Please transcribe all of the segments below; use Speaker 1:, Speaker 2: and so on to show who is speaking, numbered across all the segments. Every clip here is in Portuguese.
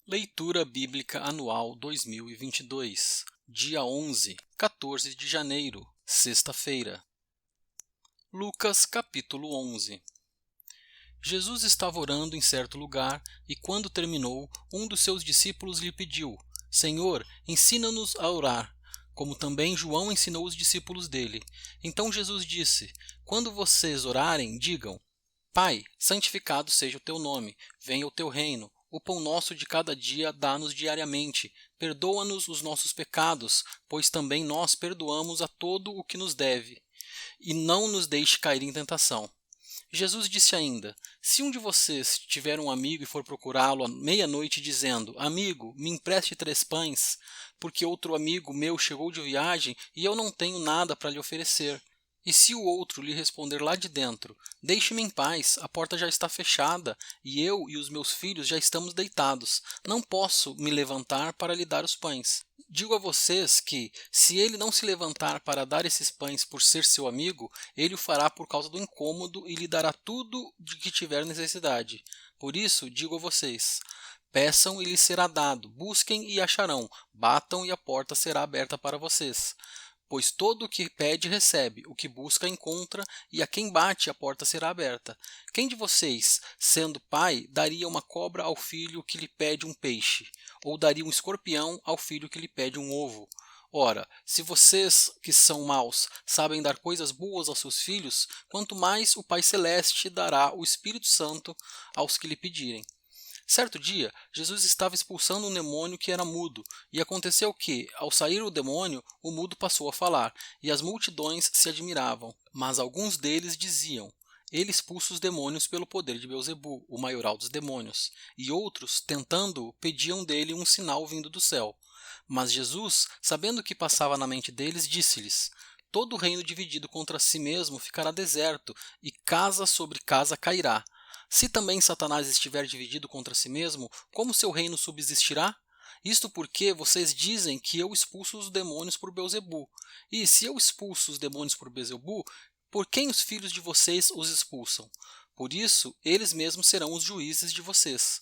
Speaker 1: Leitura Bíblica Anual 2022, dia 11, 14 de janeiro, sexta-feira. Lucas capítulo 11. Jesus estava orando em certo lugar e, quando terminou, um dos seus discípulos lhe pediu: Senhor, ensina-nos a orar, como também João ensinou os discípulos dele. Então Jesus disse: Quando vocês orarem, digam: Pai, santificado seja o teu nome, venha o teu reino. O pão nosso de cada dia dá-nos diariamente. Perdoa-nos os nossos pecados, pois também nós perdoamos a todo o que nos deve. E não nos deixe cair em tentação. Jesus disse ainda: Se um de vocês tiver um amigo e for procurá-lo à meia-noite dizendo: Amigo, me empreste 3 pães, porque outro amigo meu chegou de viagem e eu não tenho nada para lhe oferecer. E se o outro lhe responder lá de dentro: Deixe-me em paz, a porta já está fechada, e eu e os meus filhos já estamos deitados, não posso me levantar para lhe dar os pães. Digo a vocês que, se ele não se levantar para dar esses pães por ser seu amigo, ele o fará por causa do incômodo e lhe dará tudo de que tiver necessidade. Por isso, digo a vocês: peçam e lhes será dado, busquem e acharão, batam e a porta será aberta para vocês. Pois todo o que pede recebe, o que busca encontra, e a quem bate a porta será aberta. Quem de vocês, sendo pai, daria uma cobra ao filho que lhe pede um peixe? Ou daria um escorpião ao filho que lhe pede um ovo? Ora, se vocês, que são maus, sabem dar coisas boas aos seus filhos, quanto mais o Pai Celeste dará o Espírito Santo aos que lhe pedirem. Certo dia, Jesus estava expulsando um demônio que era mudo, e aconteceu que, ao sair o demônio, o mudo passou a falar, e as multidões se admiravam. Mas alguns deles diziam: Ele expulsa os demônios pelo poder de Beelzebu, o maioral dos demônios. E outros, tentando-o, pediam dele um sinal vindo do céu. Mas Jesus, sabendo o que passava na mente deles, disse-lhes: Todo reino dividido contra si mesmo ficará deserto, e casa sobre casa cairá. Se também Satanás estiver dividido contra si mesmo, como seu reino subsistirá? Isto porque vocês dizem que eu expulso os demônios por Beelzebu. E se eu expulso os demônios por Beelzebu, por quem os filhos de vocês os expulsam? Por isso, eles mesmos serão os juízes de vocês.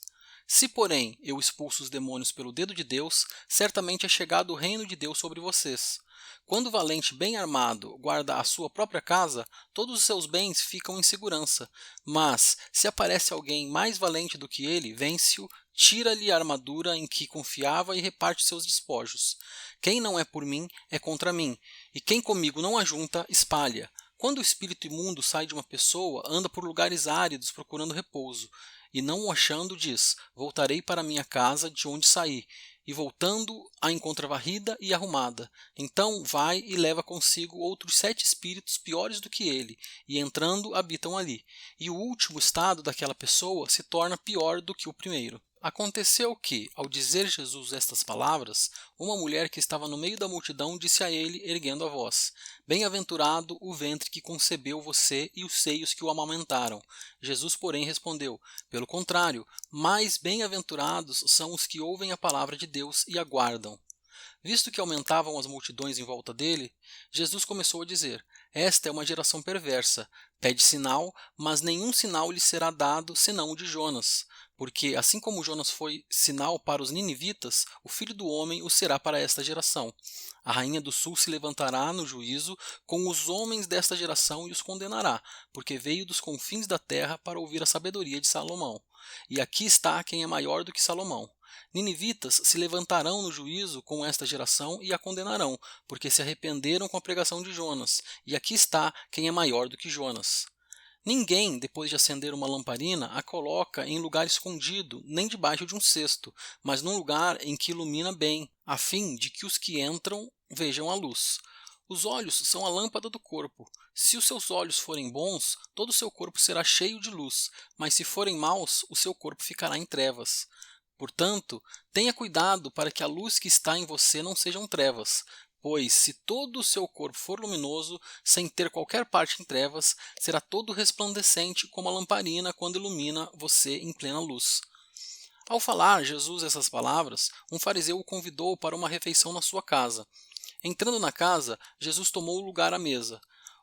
Speaker 1: Se, porém, eu expulso os demônios pelo dedo de Deus, certamente é chegado o reino de Deus sobre vocês. Quando o valente bem armado guarda a sua própria casa, todos os seus bens ficam em segurança. Mas, se aparece alguém mais valente do que ele, vence-o, tira-lhe a armadura em que confiava e reparte seus despojos. Quem não é por mim, é contra mim, e quem comigo não ajunta, espalha. Quando o espírito imundo sai de uma pessoa, anda por lugares áridos procurando repouso, e não o achando, diz: Voltarei para minha casa de onde saí. E voltando, a encontra varrida e arrumada. Então vai e leva consigo outros 7 espíritos piores do que ele, e entrando habitam ali. E o último estado daquela pessoa se torna pior do que o primeiro. Aconteceu que, ao dizer Jesus estas palavras, uma mulher que estava no meio da multidão disse a ele, erguendo a voz: Bem-aventurado o ventre que concebeu você e os seios que o amamentaram. Jesus, porém, respondeu: Pelo contrário, mais bem-aventurados são os que ouvem a palavra de Deus e aguardam. Visto que aumentavam as multidões em volta dele, Jesus começou a dizer: Esta é uma geração perversa. Pede sinal, mas nenhum sinal lhe será dado senão o de Jonas. Porque, assim como Jonas foi sinal para os ninivitas, o Filho do Homem o será para esta geração. A rainha do sul se levantará no juízo com os homens desta geração e os condenará, porque veio dos confins da terra para ouvir a sabedoria de Salomão. E aqui está quem é maior do que Salomão. Ninivitas se levantarão no juízo com esta geração e a condenarão, porque se arrependeram com a pregação de Jonas. E aqui está quem é maior do que Jonas. Ninguém, depois de acender uma lamparina, a coloca em lugar escondido, nem debaixo de um cesto, mas num lugar em que ilumina bem, a fim de que os que entram vejam a luz. Os olhos são a lâmpada do corpo. Se os seus olhos forem bons, todo o seu corpo será cheio de luz, mas se forem maus, o seu corpo ficará em trevas. Portanto, tenha cuidado para que a luz que está em você não sejam trevas, pois se todo o seu corpo for luminoso, sem ter qualquer parte em trevas, será todo resplandecente como a lamparina quando ilumina você em plena luz. Ao falar Jesus essas palavras, um fariseu o convidou para uma refeição na sua casa. Entrando na casa, Jesus tomou lugar à mesa.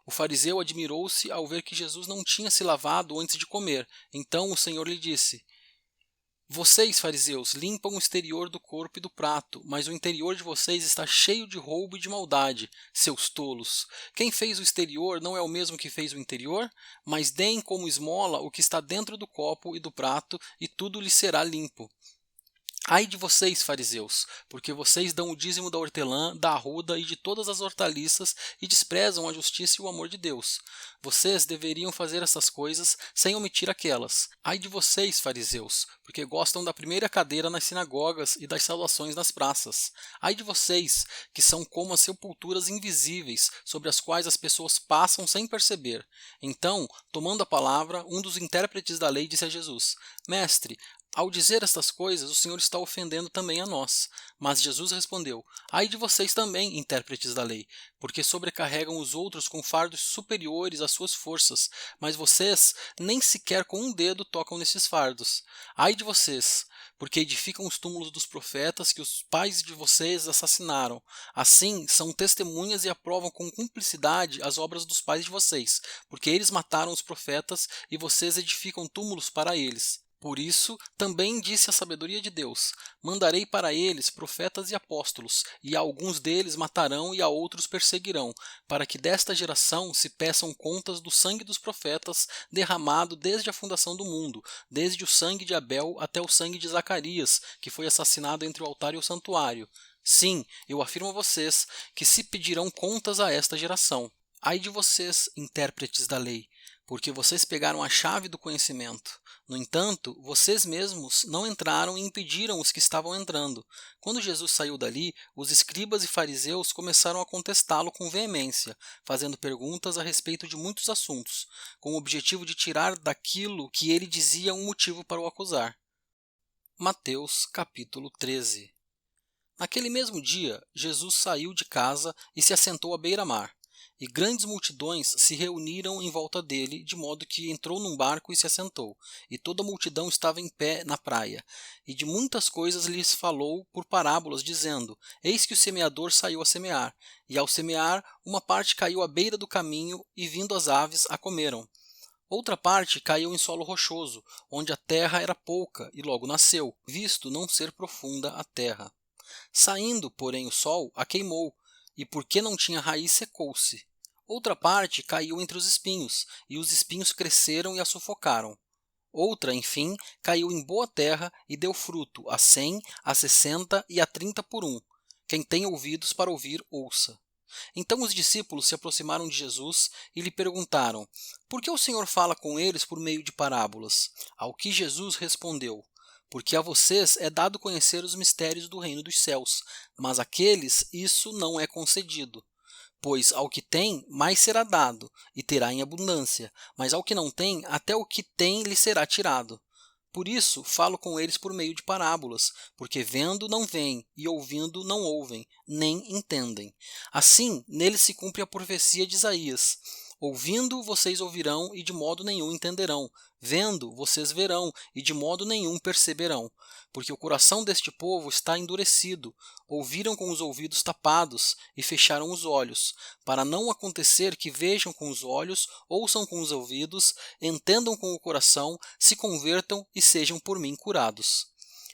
Speaker 1: O fariseu admirou-se ao ver que Jesus não tinha se lavado antes de comer. Então o Senhor lhe disse: Vocês, fariseus, limpam o exterior do corpo e do prato, mas o interior de vocês está cheio de roubo e de maldade, seus tolos. Quem fez o exterior não é o mesmo que fez o interior? Mas deem como esmola o que está dentro do copo e do prato, e tudo lhes será limpo. Ai de vocês, fariseus, porque vocês dão o dízimo da hortelã, da arruda e de todas as hortaliças e desprezam a justiça e o amor de Deus. Vocês deveriam fazer essas coisas sem omitir aquelas. Ai de vocês, fariseus, porque gostam da primeira cadeira nas sinagogas e das saudações nas praças. Ai de vocês, que são como as sepulturas invisíveis, sobre as quais as pessoas passam sem perceber. Então, tomando a palavra, um dos intérpretes da lei disse a Jesus: Mestre, ao dizer estas coisas, o Senhor está ofendendo também a nós. Mas Jesus respondeu: Ai de vocês também, intérpretes da lei, porque sobrecarregam os outros com fardos superiores às suas forças, mas vocês nem sequer com um dedo tocam nesses fardos. Ai de vocês, porque edificam os túmulos dos profetas que os pais de vocês assassinaram. Assim, são testemunhas e aprovam com cumplicidade as obras dos pais de vocês, porque eles mataram os profetas e vocês edificam túmulos para eles. Por isso, também disse a sabedoria de Deus: Mandarei para eles profetas e apóstolos, e a alguns deles matarão e a outros perseguirão, para que desta geração se peçam contas do sangue dos profetas derramado desde a fundação do mundo, desde o sangue de Abel até o sangue de Zacarias, que foi assassinado entre o altar e o santuário. Sim, eu afirmo a vocês que se pedirão contas a esta geração. Ai de vocês, intérpretes da lei, porque vocês pegaram a chave do conhecimento. No entanto, vocês mesmos não entraram e impediram os que estavam entrando. Quando Jesus saiu dali, os escribas e fariseus começaram a contestá-lo com veemência, fazendo perguntas a respeito de muitos assuntos, com o objetivo de tirar daquilo que ele dizia um motivo para o acusar. Mateus capítulo 13. Naquele mesmo dia, Jesus saiu de casa e se assentou à beira-mar. E grandes multidões se reuniram em volta dele, de modo que entrou num barco e se assentou. E toda a multidão estava em pé na praia. E de muitas coisas lhes falou por parábolas, dizendo: Eis que o semeador saiu a semear. E ao semear, uma parte caiu à beira do caminho, e vindo as aves a comeram. Outra parte caiu em solo rochoso, onde a terra era pouca, e logo nasceu, visto não ser profunda a terra. Saindo, porém, o sol a queimou, e porque não tinha raiz, secou-se. Outra parte caiu entre os espinhos, e os espinhos cresceram e a sufocaram. Outra, enfim, caiu em boa terra e deu fruto, a 100, a 60 e a 30 por um. Quem tem ouvidos para ouvir, ouça. Então os discípulos se aproximaram de Jesus e lhe perguntaram: Por que o Senhor fala com eles por meio de parábolas? Ao que Jesus respondeu: Porque a vocês é dado conhecer os mistérios do reino dos céus, mas àqueles isso não é concedido. Pois ao que tem, mais será dado, e terá em abundância, mas ao que não tem, até o que tem lhe será tirado. Por isso, falo com eles por meio de parábolas, porque vendo não veem, e ouvindo não ouvem, nem entendem. Assim, neles se cumpre a profecia de Isaías: Ouvindo, vocês ouvirão, e de modo nenhum entenderão. Vendo, vocês verão, e de modo nenhum perceberão. Porque o coração deste povo está endurecido. Ouviram com os ouvidos tapados, e fecharam os olhos, para não acontecer que vejam com os olhos, ouçam com os ouvidos, entendam com o coração, se convertam e sejam por mim curados.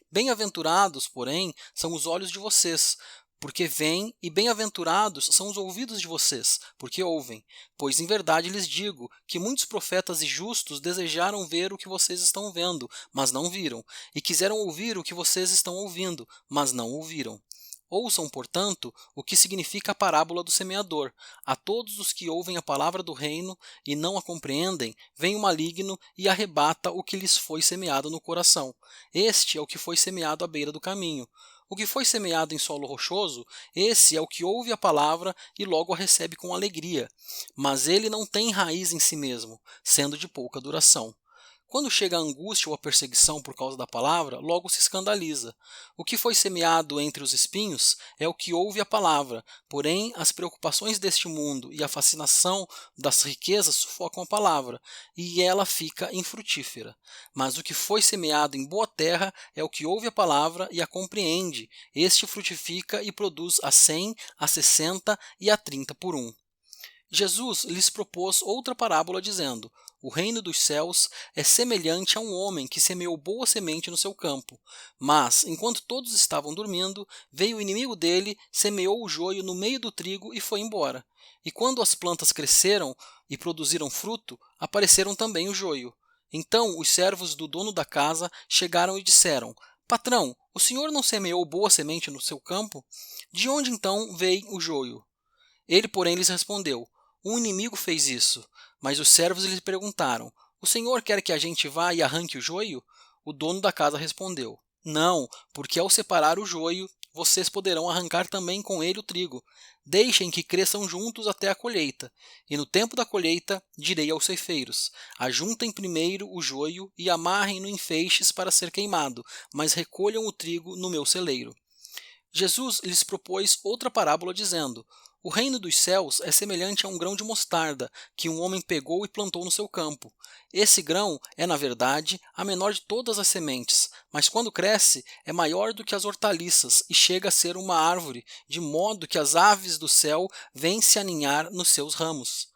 Speaker 1: Bem-aventurados, porém, são os olhos de vocês, porque veem, e bem-aventurados são os ouvidos de vocês, porque ouvem. Pois em verdade lhes digo que muitos profetas e justos desejaram ver o que vocês estão vendo, mas não viram, e quiseram ouvir o que vocês estão ouvindo, mas não ouviram. Ouçam, portanto, o que significa a parábola do semeador. A todos os que ouvem a palavra do reino e não a compreendem, vem o maligno e arrebata o que lhes foi semeado no coração. Este é o que foi semeado à beira do caminho. O que foi semeado em solo rochoso, esse é o que ouve a palavra e logo a recebe com alegria. Mas ele não tem raiz em si mesmo, sendo de pouca duração. Quando chega a angústia ou a perseguição por causa da palavra, logo se escandaliza. O que foi semeado entre os espinhos é o que ouve a palavra, porém as preocupações deste mundo e a fascinação das riquezas sufocam a palavra, e ela fica infrutífera. Mas o que foi semeado em boa terra é o que ouve a palavra e a compreende. Este frutifica e produz a 100, a 60 e a 30 por um. Jesus lhes propôs outra parábola, dizendo: O reino dos céus é semelhante a um homem que semeou boa semente no seu campo. Mas, enquanto todos estavam dormindo, veio o inimigo dele, semeou o joio no meio do trigo e foi embora. E quando as plantas cresceram e produziram fruto, apareceram também o joio. Então os servos do dono da casa chegaram e disseram: Patrão, o senhor não semeou boa semente no seu campo? De onde então veio o joio? Ele, porém, lhes respondeu: Um inimigo fez isso. Mas os servos lhe perguntaram: O senhor quer que a gente vá e arranque o joio? O dono da casa respondeu: Não, porque ao separar o joio, vocês poderão arrancar também com ele o trigo. Deixem que cresçam juntos até a colheita. E no tempo da colheita, direi aos ceifeiros: Ajuntem primeiro o joio e amarrem-no em feixes para ser queimado, mas recolham o trigo no meu celeiro. Jesus lhes propôs outra parábola, dizendo: O reino dos céus é semelhante a um grão de mostarda que um homem pegou e plantou no seu campo. Esse grão é, na verdade, a menor de todas as sementes, mas quando cresce é maior do que as hortaliças e chega a ser uma árvore, de modo que as aves do céu vêm se aninhar nos seus ramos.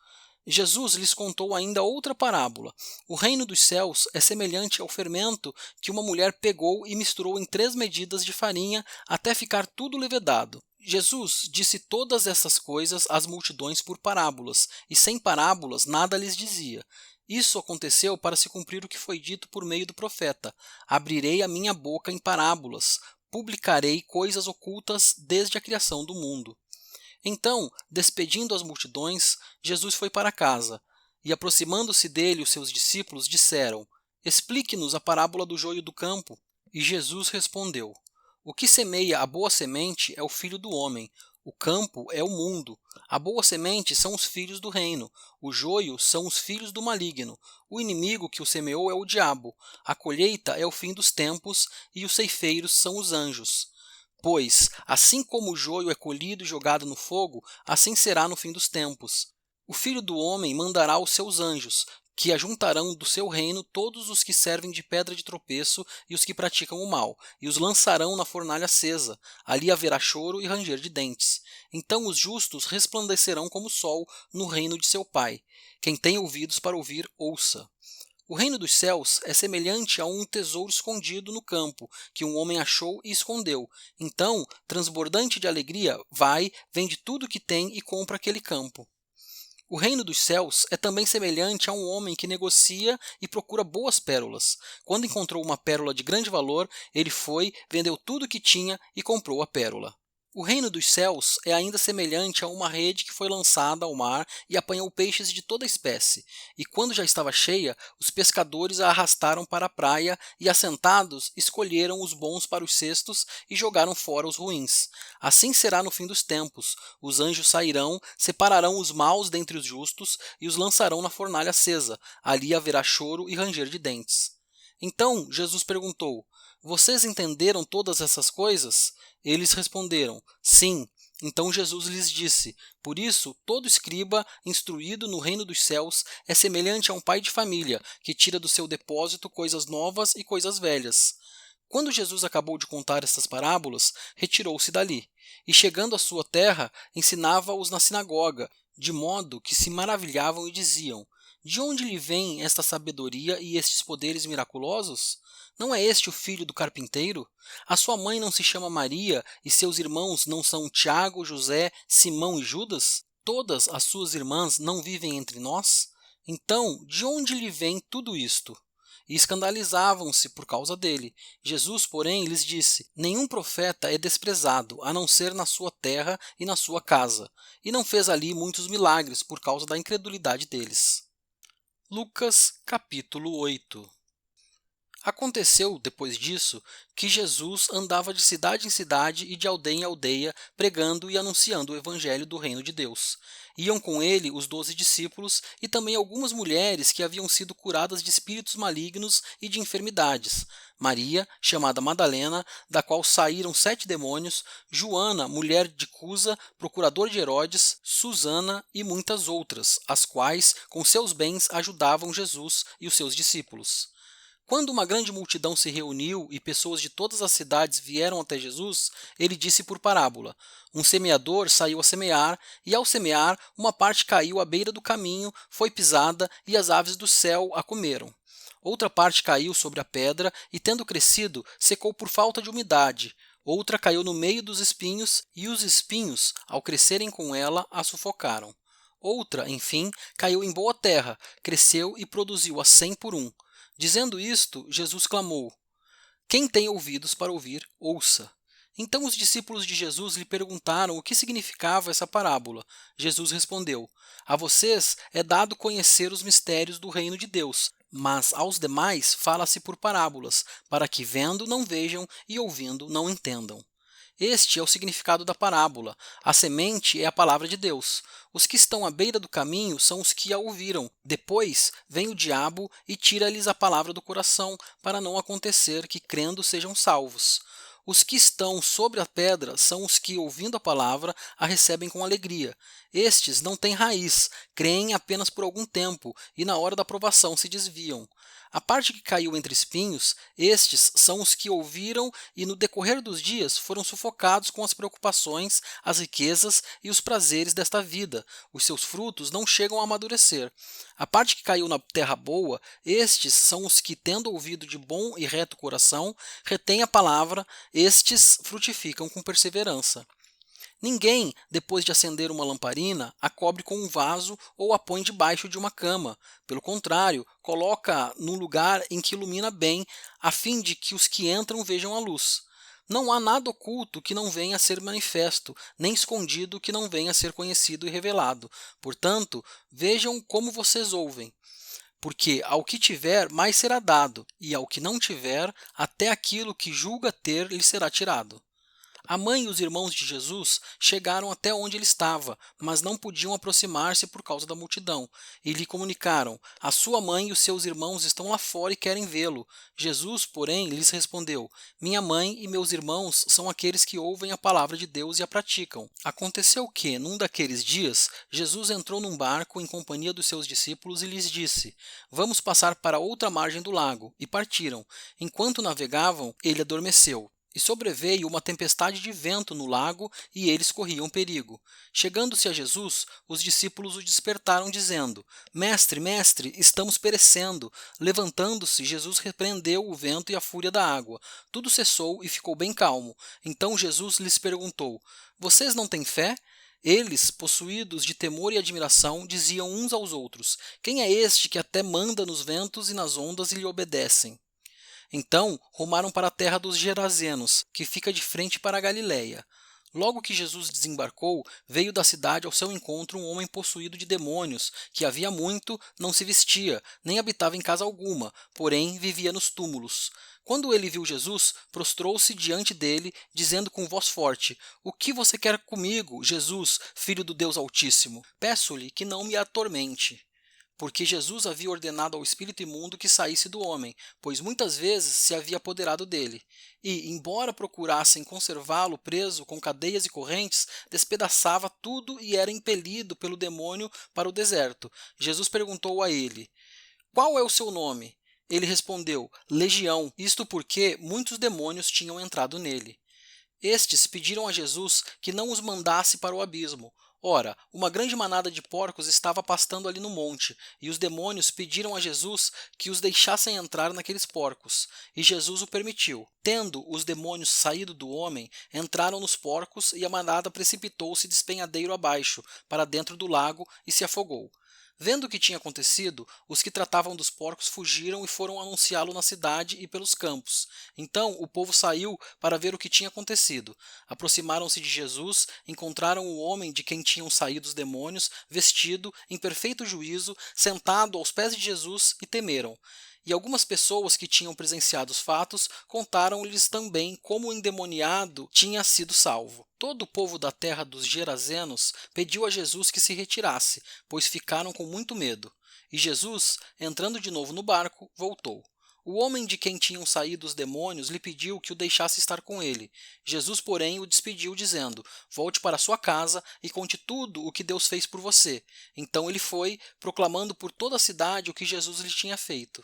Speaker 1: Jesus lhes contou ainda outra parábola. O reino dos céus é semelhante ao fermento que uma mulher pegou e misturou em 3 medidas de farinha até ficar tudo levedado. Jesus disse todas essas coisas às multidões por parábolas, e sem parábolas nada lhes dizia. Isso aconteceu para se cumprir o que foi dito por meio do profeta: Abrirei a minha boca em parábolas, publicarei coisas ocultas desde a criação do mundo. Então, despedindo as multidões, Jesus foi para casa, e aproximando-se dele os seus discípulos disseram: Explique-nos a parábola do joio do campo. E Jesus respondeu: O que semeia a boa semente é o filho do homem. O campo é o mundo. A boa semente são os filhos do reino. O joio são os filhos do maligno. O inimigo que o semeou é o diabo. A colheita é o fim dos tempos, e os ceifeiros são os anjos. Pois, assim como o joio é colhido e jogado no fogo, assim será no fim dos tempos. O Filho do Homem mandará os seus anjos, que ajuntarão do seu reino todos os que servem de pedra de tropeço e os que praticam o mal, e os lançarão na fornalha acesa. Ali haverá choro e ranger de dentes. Então os justos resplandecerão como o sol no reino de seu Pai. Quem tem ouvidos para ouvir, ouça. O reino dos céus é semelhante a um tesouro escondido no campo, que um homem achou e escondeu. Então, transbordante de alegria, vai, vende tudo o que tem e compra aquele campo. O reino dos céus é também semelhante a um homem que negocia e procura boas pérolas. Quando encontrou uma pérola de grande valor, ele foi, vendeu tudo o que tinha e comprou a pérola. O reino dos céus é ainda semelhante a uma rede que foi lançada ao mar e apanhou peixes de toda espécie. E quando já estava cheia, os pescadores a arrastaram para a praia e, assentados, escolheram os bons para os cestos e jogaram fora os ruins. Assim será no fim dos tempos. Os anjos sairão, separarão os maus dentre os justos e os lançarão na fornalha acesa. Ali haverá choro e ranger de dentes. Então Jesus perguntou: Vocês entenderam todas essas coisas? Eles responderam: Sim. Então Jesus lhes disse: Por isso, todo escriba instruído no reino dos céus é semelhante a um pai de família, que tira do seu depósito coisas novas e coisas velhas. Quando Jesus acabou de contar estas parábolas, retirou-se dali, e chegando à sua terra, ensinava-os na sinagoga, de modo que se maravilhavam e diziam: De onde lhe vem esta sabedoria e estes poderes miraculosos? Não é este o filho do carpinteiro? A sua mãe não se chama Maria e seus irmãos não são Tiago, José, Simão e Judas? Todas as suas irmãs não vivem entre nós? Então, de onde lhe vem tudo isto? E escandalizavam-se por causa dele. Jesus, porém, lhes disse: Nenhum profeta é desprezado, a não ser na sua terra e na sua casa. E não fez ali muitos milagres por causa da incredulidade deles. Lucas, capítulo 8. Aconteceu, depois disso, que Jesus andava de cidade em cidade e de aldeia em aldeia, pregando e anunciando o evangelho do reino de Deus. Iam com ele os 12 discípulos e também algumas mulheres que haviam sido curadas de espíritos malignos e de enfermidades. Maria, chamada Madalena, da qual saíram 7 demônios, Joana, mulher de Cusa, procurador de Herodes, Susana e muitas outras, as quais, com seus bens, ajudavam Jesus e os seus discípulos. Quando uma grande multidão se reuniu e pessoas de todas as cidades vieram até Jesus, ele disse por parábola: um semeador saiu a semear, e ao semear, uma parte caiu à beira do caminho, foi pisada, e as aves do céu a comeram. Outra parte caiu sobre a pedra, e tendo crescido, secou por falta de umidade. Outra caiu no meio dos espinhos, e os espinhos, ao crescerem com ela, a sufocaram. Outra, enfim, caiu em boa terra, cresceu e produziu a 100 por um. Dizendo isto, Jesus clamou: quem tem ouvidos para ouvir, ouça. Então os discípulos de Jesus lhe perguntaram o que significava essa parábola. Jesus respondeu: a vocês é dado conhecer os mistérios do reino de Deus, mas aos demais fala-se por parábolas, para que vendo não vejam e ouvindo não entendam. Este é o significado da parábola. A semente é a palavra de Deus. Os que estão à beira do caminho são os que a ouviram. Depois vem o diabo e tira-lhes a palavra do coração, para não acontecer que, crendo, sejam salvos. Os que estão sobre a pedra são os que, ouvindo a palavra, a recebem com alegria. Estes não têm raiz, creem apenas por algum tempo e, na hora da provação, se desviam. A parte que caiu entre espinhos, estes são os que ouviram e, no decorrer dos dias, foram sufocados com as preocupações, as riquezas e os prazeres desta vida. Os seus frutos não chegam a amadurecer. A parte que caiu na terra boa, estes são os que, tendo ouvido de bom e reto coração, retêm a palavra, estes frutificam com perseverança. Ninguém, depois de acender uma lamparina, a cobre com um vaso ou a põe debaixo de uma cama. Pelo contrário, coloca-a num lugar em que ilumina bem, a fim de que os que entram vejam a luz. Não há nada oculto que não venha a ser manifesto, nem escondido que não venha a ser conhecido e revelado. Portanto, vejam como vocês ouvem. Porque ao que tiver, mais será dado, e ao que não tiver, até aquilo que julga ter lhe será tirado. A mãe e os irmãos de Jesus chegaram até onde ele estava, mas não podiam aproximar-se por causa da multidão, e lhe comunicaram: a sua mãe e os seus irmãos estão lá fora e querem vê-lo. Jesus, porém, lhes respondeu: minha mãe e meus irmãos são aqueles que ouvem a palavra de Deus e a praticam. Aconteceu que, num daqueles dias, Jesus entrou num barco em companhia dos seus discípulos e lhes disse: vamos passar para outra margem do lago. E partiram. Enquanto navegavam, ele adormeceu. E sobreveio uma tempestade de vento no lago, e eles corriam perigo. Chegando-se a Jesus, os discípulos o despertaram, dizendo: mestre, mestre, estamos perecendo. Levantando-se, Jesus repreendeu o vento e a fúria da água. Tudo cessou e ficou bem calmo. Então Jesus lhes perguntou: vocês não têm fé? Eles, possuídos de temor e admiração, diziam uns aos outros: quem é este que até manda nos ventos e nas ondas e lhe obedecem? Então rumaram para a terra dos Gerazenos, que fica de frente para a Galiléia. Logo que Jesus desembarcou, veio da cidade ao seu encontro um homem possuído de demônios, que havia muito não se vestia, nem habitava em casa alguma, porém vivia nos túmulos. Quando ele viu Jesus, prostrou-se diante dele, dizendo com voz forte: o que você quer comigo, Jesus, filho do Deus Altíssimo? Peço-lhe que não me atormente. Porque Jesus havia ordenado ao espírito imundo que saísse do homem, pois muitas vezes se havia apoderado dele. E, embora procurassem conservá-lo preso com cadeias e correntes, despedaçava tudo e era impelido pelo demônio para o deserto. Jesus perguntou a ele: qual é o seu nome? Ele respondeu: Legião, isto porque muitos demônios tinham entrado nele. Estes pediram a Jesus que não os mandasse para o abismo. Ora, uma grande manada de porcos estava pastando ali no monte, e os demônios pediram a Jesus que os deixassem entrar naqueles porcos, e Jesus o permitiu. Tendo os demônios saído do homem, entraram nos porcos, e a manada precipitou-se despenhadeiro abaixo, para dentro do lago, e se afogou. Vendo o que tinha acontecido, os que tratavam dos porcos fugiram e foram anunciá-lo na cidade e pelos campos. Então o povo saiu para ver o que tinha acontecido. Aproximaram-se de Jesus, encontraram o homem de quem tinham saído os demônios, vestido, em perfeito juízo, sentado aos pés de Jesus, e temeram. E algumas pessoas que tinham presenciado os fatos contaram-lhes também como o endemoniado tinha sido salvo. Todo o povo da terra dos Gerazenos pediu a Jesus que se retirasse, pois ficaram com muito medo. E Jesus, entrando de novo no barco, voltou. O homem de quem tinham saído os demônios lhe pediu que o deixasse estar com ele. Jesus, porém, o despediu, dizendo: volte para sua casa e conte tudo o que Deus fez por você. Então ele foi, proclamando por toda a cidade o que Jesus lhe tinha feito.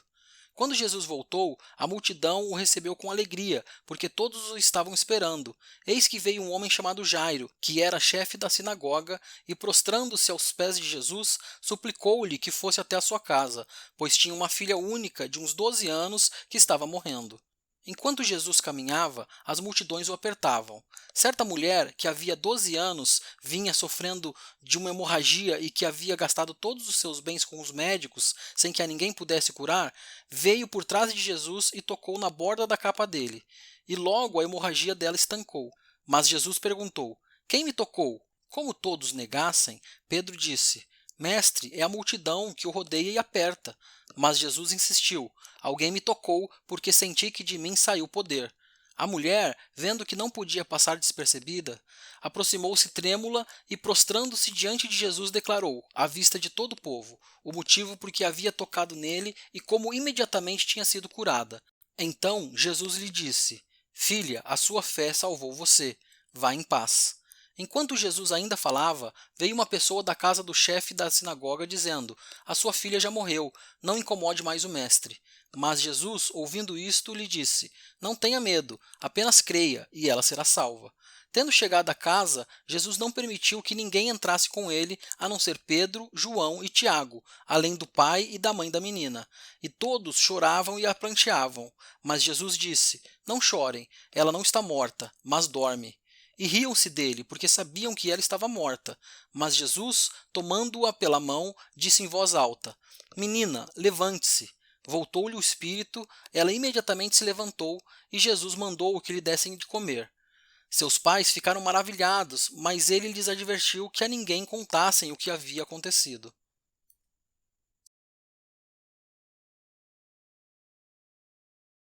Speaker 1: Quando Jesus voltou, a multidão o recebeu com alegria, porque todos o estavam esperando. Eis que veio um homem chamado Jairo, que era chefe da sinagoga, e prostrando-se aos pés de Jesus, suplicou-lhe que fosse até a sua casa, pois tinha uma filha única de uns 12 anos que estava morrendo. Enquanto Jesus caminhava, as multidões o apertavam. Certa mulher, que havia 12 anos vinha sofrendo de uma hemorragia e que havia gastado todos os seus bens com os médicos, sem que a ninguém pudesse curar, veio por trás de Jesus e tocou na borda da capa dele. E logo a hemorragia dela estancou. Mas Jesus perguntou: Quem me tocou? Como todos negassem, Pedro disse: Mestre, é a multidão que o rodeia e aperta. Mas Jesus insistiu: Alguém me tocou, porque senti que de mim saiu poder. A mulher, vendo que não podia passar despercebida, aproximou-se trêmula e, prostrando-se diante de Jesus, declarou, à vista de todo o povo, o motivo por que havia tocado nele e como imediatamente tinha sido curada. Então Jesus lhe disse: Filha, a sua fé salvou você. Vá em paz. Enquanto Jesus ainda falava, veio uma pessoa da casa do chefe da sinagoga dizendo: A sua filha já morreu, não incomode mais o mestre. Mas Jesus, ouvindo isto, lhe disse: Não tenha medo, apenas creia, e ela será salva. Tendo chegado à casa, Jesus não permitiu que ninguém entrasse com ele, a não ser Pedro, João e Tiago, além do pai e da mãe da menina. E todos choravam e a pranteavam. Mas Jesus disse: Não chorem, ela não está morta, mas dorme. E riam-se dele, porque sabiam que ela estava morta. Mas Jesus, tomando-a pela mão, disse em voz alta: Menina, levante-se. Voltou-lhe o espírito, ela imediatamente se levantou, e Jesus mandou que lhe dessem de comer. Seus pais ficaram maravilhados, mas ele lhes advertiu que a ninguém contassem o que havia acontecido.